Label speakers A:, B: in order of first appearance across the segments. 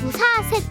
A: 부사색.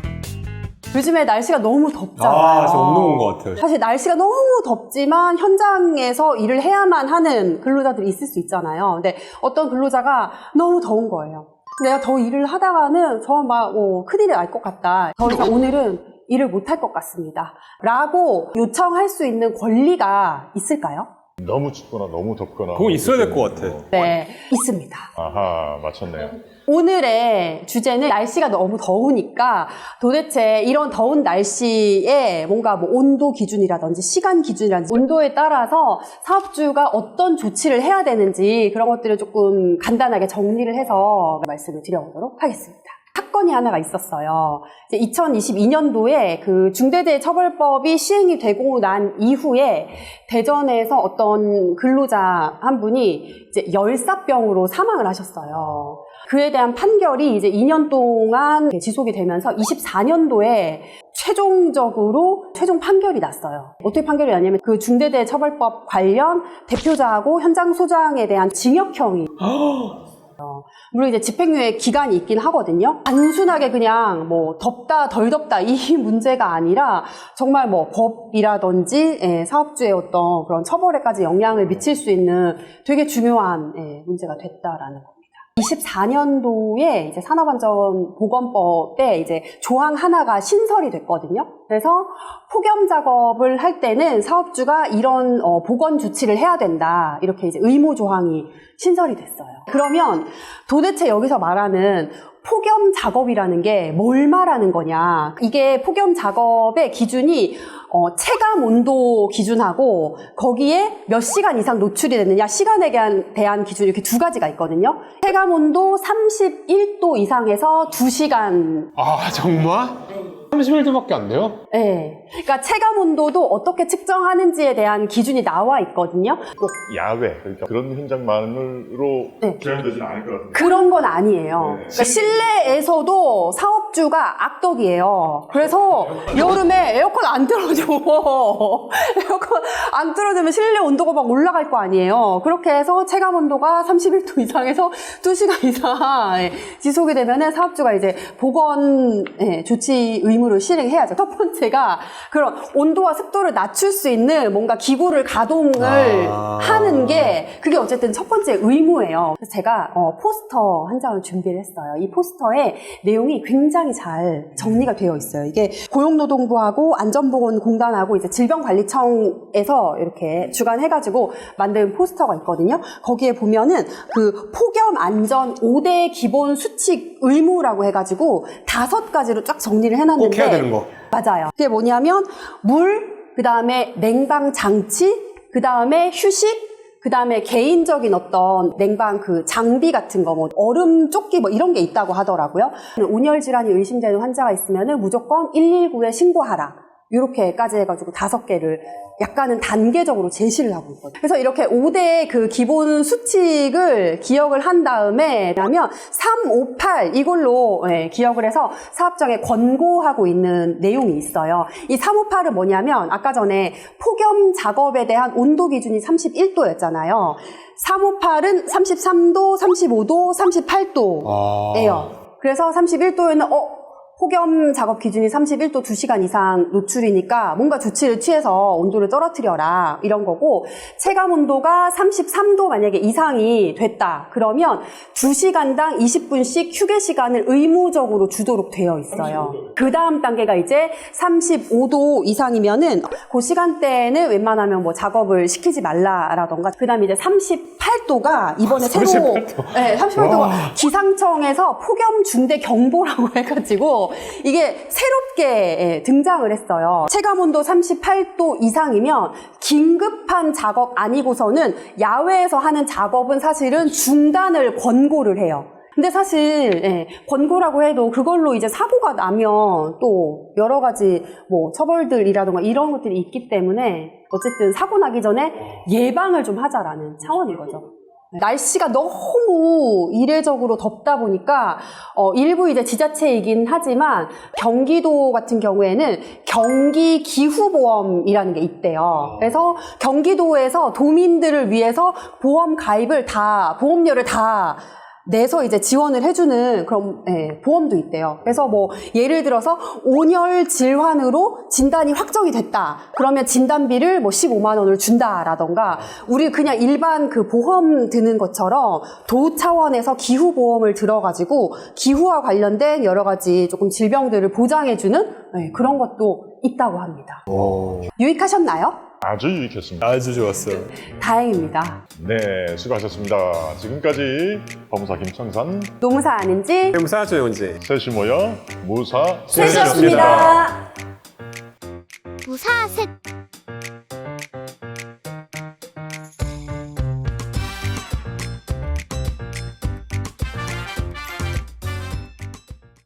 B: 요즘에 날씨가 너무 덥잖아요.
C: 아, 진짜 없는 건 것 같아요.
B: 사실 날씨가 너무 덥지만 현장에서 일을 해야만 하는 근로자들이 있을 수 있잖아요. 근데 어떤 근로자가 너무 더운 거예요. 내가 더 일을 하다가는 저 막 큰일이 날 것 같다. 더 이상 오늘은 일을 못할 것 같습니다. 라고 요청할 수 있는 권리가 있을까요?
D: 너무 춥거나 너무 덥거나
C: 그건 있어야 될 것 같아.
B: 네, 있습니다.
D: 아하, 맞췄네요.
B: 오늘의 주제는 날씨가 너무 더우니까 도대체 이런 더운 날씨에 뭔가 뭐 온도 기준이라든지 시간 기준이라든지 온도에 따라서 사업주가 어떤 조치를 해야 되는지 그런 것들을 조금 간단하게 정리를 해서 말씀을 드려보도록 하겠습니다. 사건이 하나가 있었어요. 2022년도에 그 중대재해처벌법이 시행이 되고 난 이후에 대전에서 어떤 근로자 한 분이 이제 열사병으로 사망을 하셨어요. 그에 대한 판결이 이제 2년 동안 지속이 되면서 24년도에 최종 판결이 났어요. 어떻게 판결이 났냐면 그 중대재해처벌법 관련 대표자하고 현장 소장에 대한 징역형이 물론 이제 집행유예 기간이 있긴 하거든요. 단순하게 그냥 뭐 덥다 덜 덥다 이 문제가 아니라 정말 뭐 법이라든지 사업주의 어떤 그런 처벌에까지 영향을 미칠 수 있는 되게 중요한 문제가 됐다라는 겁니다. 24년도에 이제 산업안전보건법에 이제 조항 하나가 신설이 됐거든요. 그래서 폭염 작업을 할 때는 사업주가 이런 보건 조치를 해야 된다. 이렇게 이제 의무 조항이 신설이 됐어요. 그러면 도대체 여기서 말하는 폭염 작업이라는 게 뭘 말하는 거냐? 이게 폭염 작업의 기준이 체감 온도 기준하고 거기에 몇 시간 이상 노출이 됐느냐 시간에 대한 기준 이렇게 두 가지가 있거든요. 체감 온도 31도 이상에서 2시간.
C: 아, 정말? 31도밖에 안 돼요?
B: 네. 그러니까 체감 온도도 어떻게 측정하는지에 대한 기준이 나와 있거든요.
D: 꼭 야외, 그러니까 그런 현장만으로
B: 네.
D: 제한되지는 않을 것 같은데.
B: 그런 건 아니에요.
D: 네.
B: 그러니까 실내에서도 사업주가 악덕이에요. 그래서 여름에 에어컨 안 틀어줘. 에어컨 안 틀어주면 실내 온도가 막 올라갈 거 아니에요. 그렇게 해서 체감 온도가 31도 이상에서 2시간 이상 지속이 되면은 사업주가 이제 보건 조치 의무를 실행해야죠. 첫 번째가 그런 온도와 습도를 낮출 수 있는 뭔가 기구를 가동을 하는 게 그게 어쨌든 첫 번째 의무예요. 그래서 제가 포스터 한 장을 준비를 했어요. 이 포스터에 내용이 굉장히 잘 정리가 되어 있어요. 이게 고용노동부하고 안전보건공단하고 이제 질병관리청에서 이렇게 주관해가지고 만든 포스터가 있거든요. 거기에 보면은 그 폭염 안전 5대 기본 수칙 의무라고 해가지고 5가지로 쫙 정리를 해놨는데
C: 꼭 해야 되는 거.
B: 맞아요. 그게 뭐냐면 물, 그 다음에 냉방 장치, 그 다음에 휴식, 그 다음에 개인적인 어떤 냉방 그 장비 같은 거, 뭐 얼음 조끼 뭐 이런 게 있다고 하더라고요. 온열 질환이 의심되는 환자가 있으면은 무조건 119에 신고하라. 이렇게까지 해가지고 5개를 약간은 단계적으로 제시를 하고 있거든요. 그래서 이렇게 5대 그 기본 수칙을 기억을 한 다음에 그러면 358 이걸로 기억을 해서 사업장에 권고하고 있는 내용이 있어요. 이 358은 뭐냐면 아까 전에 폭염 작업에 대한 온도 기준이 31도였잖아요. 358은 33도, 35도, 38도예요. 그래서 31도에는 폭염 작업 기준이 31도 2시간 이상 노출이니까 뭔가 조치를 취해서 온도를 떨어뜨려라 이런 거고, 체감 온도가 33도 만약에 이상이 됐다 그러면 2시간당 20분씩 휴게 시간을 의무적으로 주도록 되어 있어요. 그 다음 단계가 이제 35도 이상이면은 그 시간대에는 웬만하면 뭐 작업을 시키지 말라라던가, 그 다음에 이제 38도가 이번에 새로 38도가 기상청에서 폭염 중대 경보라고 해가지고 이게 새롭게 등장을 했어요. 체감온도 38도 이상이면 긴급한 작업 아니고서는 야외에서 하는 작업은 사실은 중단을 권고를 해요. 근데 사실 권고라고 해도 그걸로 이제 사고가 나면 또 여러 가지 뭐 처벌들이라던가 이런 것들이 있기 때문에 어쨌든 사고 나기 전에 예방을 좀 하자라는 차원인 거죠. 날씨가 너무 이례적으로 덥다 보니까 일부 이제 지자체이긴 하지만 경기도 같은 경우에는 경기 기후보험이라는 게 있대요. 그래서 경기도에서 도민들을 위해서 보험 가입을 보험료를 다 내서 이제 지원을 해주는 그런 보험도 있대요. 그래서 뭐 예를 들어서 온열 질환으로 진단이 확정이 됐다. 그러면 진단비를 뭐 15만 원을 준다라던가 우리 그냥 일반 그 보험 드는 것처럼 도 차원에서 기후 보험을 들어가지고 기후와 관련된 여러 가지 조금 질병들을 보장해주는 그런 것도 있다고 합니다.
C: 오.
B: 유익하셨나요?
D: 아주 유익했습니다.
C: 아주 좋았어요.
B: 다행입니다.
D: 네, 수고하셨습니다. 지금까지 법무사 김청산,
B: 노무사 아는지
C: 무사 조용지.
D: 셋이 모여 무사
B: 셋이었습니다.
A: 무사셋